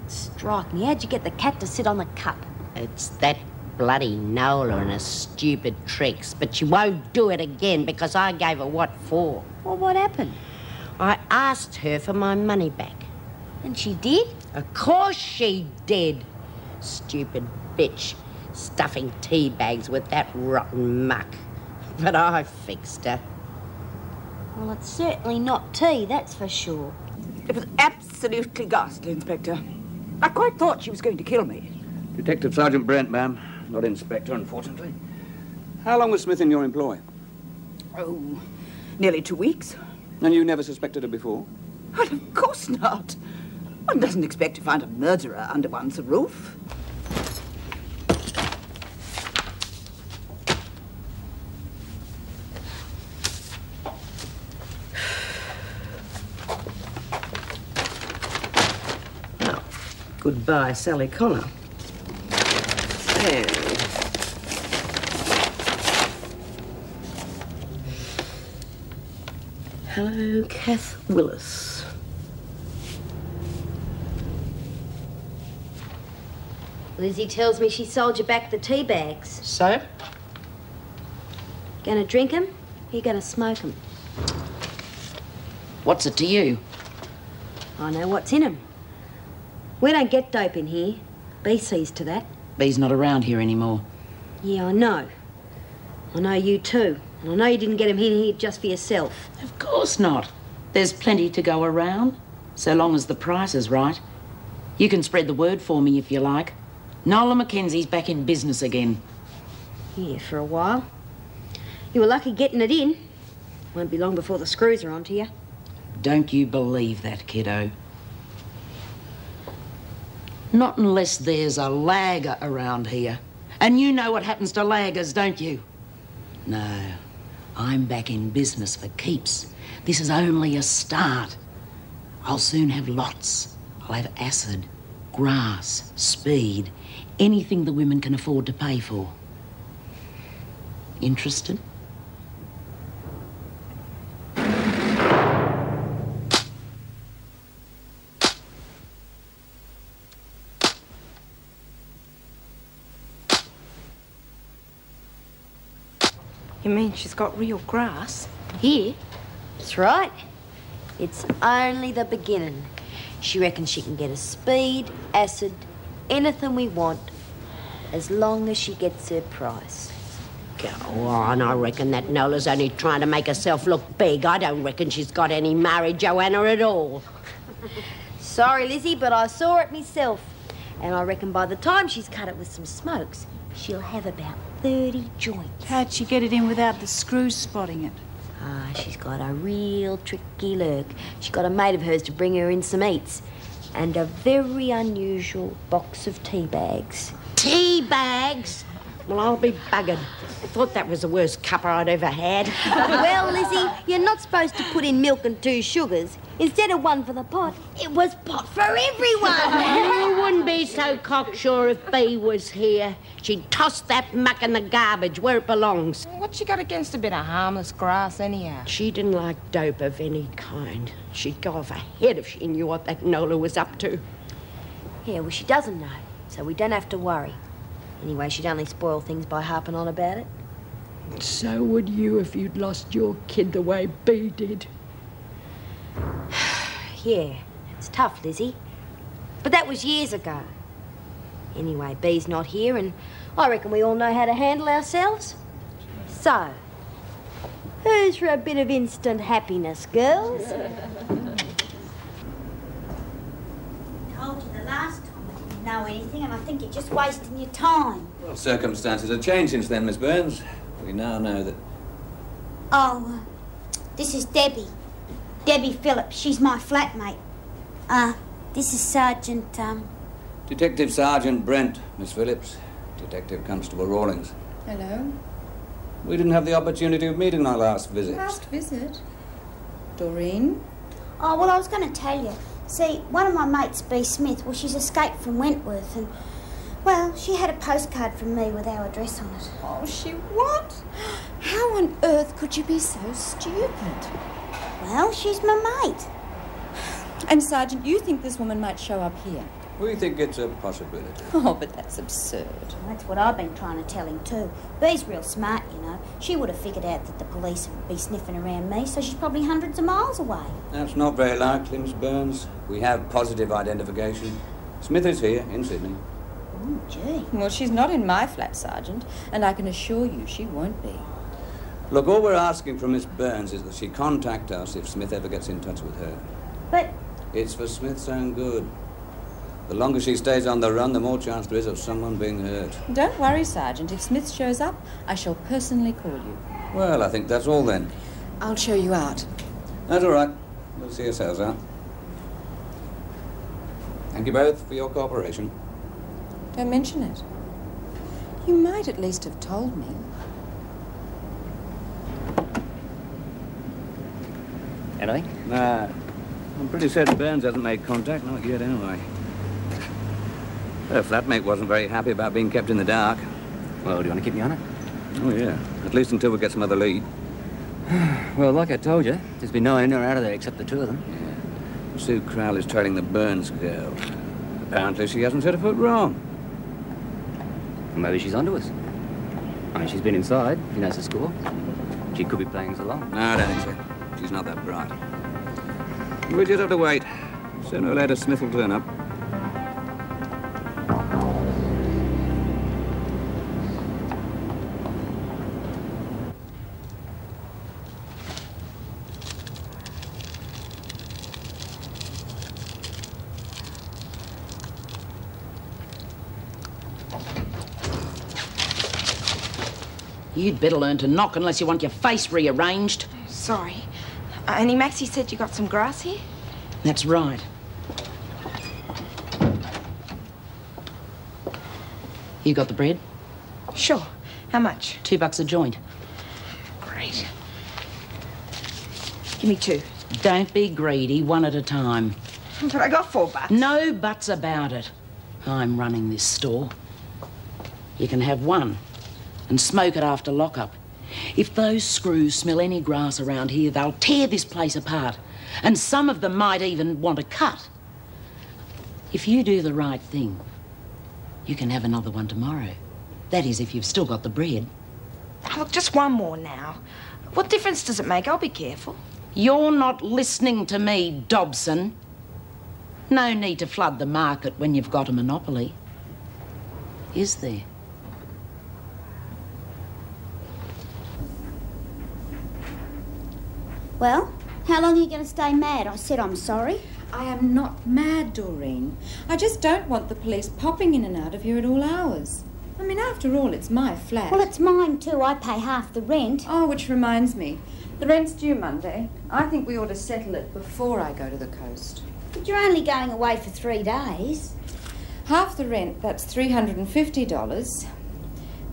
Strike me, how'd you get the cat to sit on the cup? It's that bloody Nola and her stupid tricks, but she won't do it again because I gave her what for. Well, what happened? I asked her for my money back. And she did? Of course she did. Stupid bitch, stuffing tea bags with that rotten muck. But I fixed her. Well, it's certainly not tea, that's for sure. It was absolutely ghastly, Inspector. I quite thought she was going to kill me. Detective Sergeant Brent, ma'am. Not Inspector, unfortunately. How long was Smith in your employ? Oh, nearly 2 weeks. And you never suspected her before? Well, of course not. One doesn't expect to find a murderer under one's roof. Well, goodbye, Sally Connor. And hello, Kath Willis. Lizzie tells me she sold you back the tea bags. So? Gonna drink 'em? You gonna smoke 'em? What's it to you? I know what's in 'em. We don't get dope in here. B sees to that. B's not around here anymore. Yeah, I know. I know you too. And I know you didn't get him in here just for yourself. Of course not. There's plenty to go around, so long as the price is right. You can spread the word for me if you like. Nola Mackenzie's back in business again. Yeah, for a while. You were lucky getting it in. Won't be long before the screws are onto you. Don't you believe that, kiddo. Not unless there's a lagger around here. And you know what happens to laggers, don't you? No, I'm back in business for keeps. This is only a start. I'll soon have lots. I'll have acid, grass, speed, anything the women can afford to pay for. Interested? You mean she's got real grass? Here? That's right. It's only the beginning. She reckons she can get us speed, acid, anything we want, as long as she gets her price. Go on, I reckon that Nola's only trying to make herself look big. I don't reckon she's got any married Joanna at all. Sorry, Lizzie, but I saw it myself. And I reckon by the time she's cut it with some smokes, she'll have about 30 joints. How'd she get it in without the screws spotting it? Ah, she's got a real tricky lurk. She got a mate of hers to bring her in some eats. And a very unusual box of tea bags. Tea bags? Well, I'll be buggered. I thought that was the worst cuppa I'd ever had. Well, Lizzie, you're not supposed to put in milk and 2 sugars. Instead of 1 for the pot, it was pot for everyone. You wouldn't be so cocksure if Bea was here. She'd toss that muck in the garbage where it belongs. What's she got against a bit of harmless grass anyhow? She didn't like dope of any kind. She'd go off ahead if she knew what that Nola was up to. Yeah, well, she doesn't know, so we don't have to worry. Anyway, she'd only spoil things by harping on about it. So would you if you'd lost your kid the way Bea did. Yeah, it's tough, Lizzie. But that was years ago. Anyway, Bea's not here, and I reckon we all know how to handle ourselves. So, who's for a bit of instant happiness, girls? Told you the last time I didn't know anything, and I think you're just wasting your time. Well, circumstances have changed since then, Miss Burns. We now know that... Oh, this is Debbie. Debbie Phillips. She's my flatmate. This is Sergeant, Detective Sergeant Brent, Miss Phillips. Detective Constable Rawlings. Hello. We didn't have the opportunity of meeting our last visit. Last visit? Doreen? Oh, well, I was going to tell you. See, one of my mates, B. Smith, well, she's escaped from Wentworth, and, well, she had a postcard from me with our address on it. Oh, she what? How on earth could you be so stupid? Well, she's my mate. And, Sergeant, you think this woman might show up here? We think it's a possibility. Oh, but that's absurd. That's what I've been trying to tell him too. Bee's real smart, you know. She would have figured out that the police would be sniffing around me, so she's probably hundreds of miles away. That's not very likely, Miss Burns. We have positive identification. Smith is here, in Sydney. Oh, gee. Well, she's not in my flat, Sergeant, and I can assure you she won't be. Look, all we're asking from Miss Burns is that she contact us if Smith ever gets in touch with her. But... It's for Smith's own good. The longer she stays on the run, the more chance there is of someone being hurt. Don't worry, Sergeant. If Smith shows up, I shall personally call you. Well, I think that's all then. I'll show you out. That's all right. We'll see ourselves out. Thank you both for your cooperation. Don't mention it. You might at least have told me. Anything? Nah. I'm pretty certain Burns hasn't made contact, not yet anyway. Her flatmate wasn't very happy about being kept in the dark. Well, do you want to keep me on it? Oh, yeah. At least until we get some other lead. Well, like I told you, there's been no one in or out of there except the two of them. Yeah. Sue Crowley's trailing the Burns girl. Apparently she hasn't set a foot wrong. Well, maybe she's onto us. I mean, she's been inside. She knows the score. She could be playing us along. No, I don't think so. She's not that bright. We'll just have to wait. Sooner or later, Smith will turn up. You'd better learn to knock unless you want your face rearranged. Sorry. Only Maxie said you got some grass here? That's right. You got the bread? Sure. How much? $2 a joint. Great. Give me 2. Don't be greedy, one at a time. But I got $4. No buts about it. I'm running this store. You can have one and smoke it after lockup. If those screws smell any grass around here, they'll tear this place apart. And some of them might even want to cut. If you do the right thing, you can have another one tomorrow. That is, if you've still got the bread. Oh, look, just one more now. What difference does it make? I'll be careful. You're not listening to me, Dobson. No need to flood the market when you've got a monopoly. Is there? Well, how long are you going to stay mad? I said I'm sorry. I am not mad, Doreen. I just don't want the police popping in and out of here at all hours. I mean, after all, it's my flat. Well, it's mine too. I pay half the rent. Oh, which reminds me. The rent's due Monday. I think we ought to settle it before I go to the coast. But you're only going away for 3 days. Half the rent, that's $350.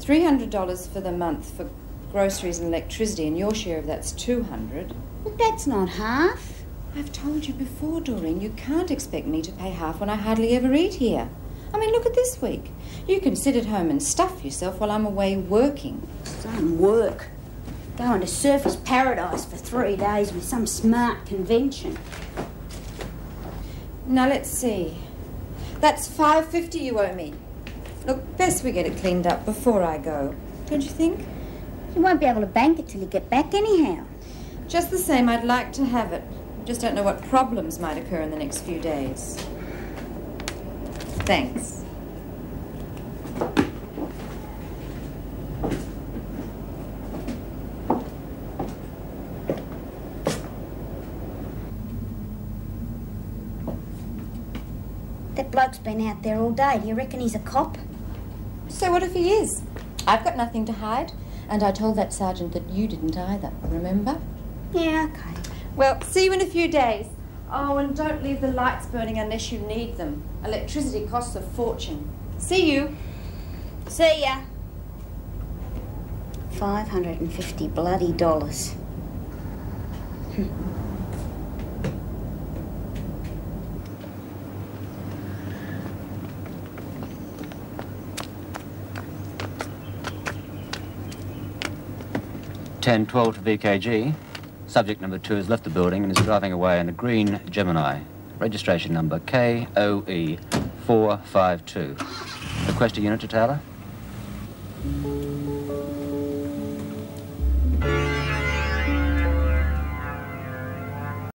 $300 for the month for groceries and electricity, and your share of that's $200. But that's not half. I've told you before, Doreen, you can't expect me to pay half when I hardly ever eat here. I mean, look at this week. You can sit at home and stuff yourself while I'm away working. Some work. Going to Surfers Paradise for 3 days with some smart convention. Now, let's see. That's $5.50 you owe me. Look, best we get it cleaned up before I go. Don't you think? You won't be able to bank it till you get back anyhow. Just the same, I'd like to have it. Just don't know what problems might occur in the next few days. Thanks. That bloke's been out there all day. Do you reckon he's a cop? So what if he is? I've got nothing to hide. And I told that sergeant that you didn't either, remember? Yeah, okay. Well, see you in a few days. Oh, and don't leave the lights burning unless you need them. Electricity costs a fortune. See you. See ya. $550 bloody dollars. Ten 12 to VKG. Subject number 2 has left the building and is driving away in a green Gemini. Registration number KOE 452. Request a unit to Taylor?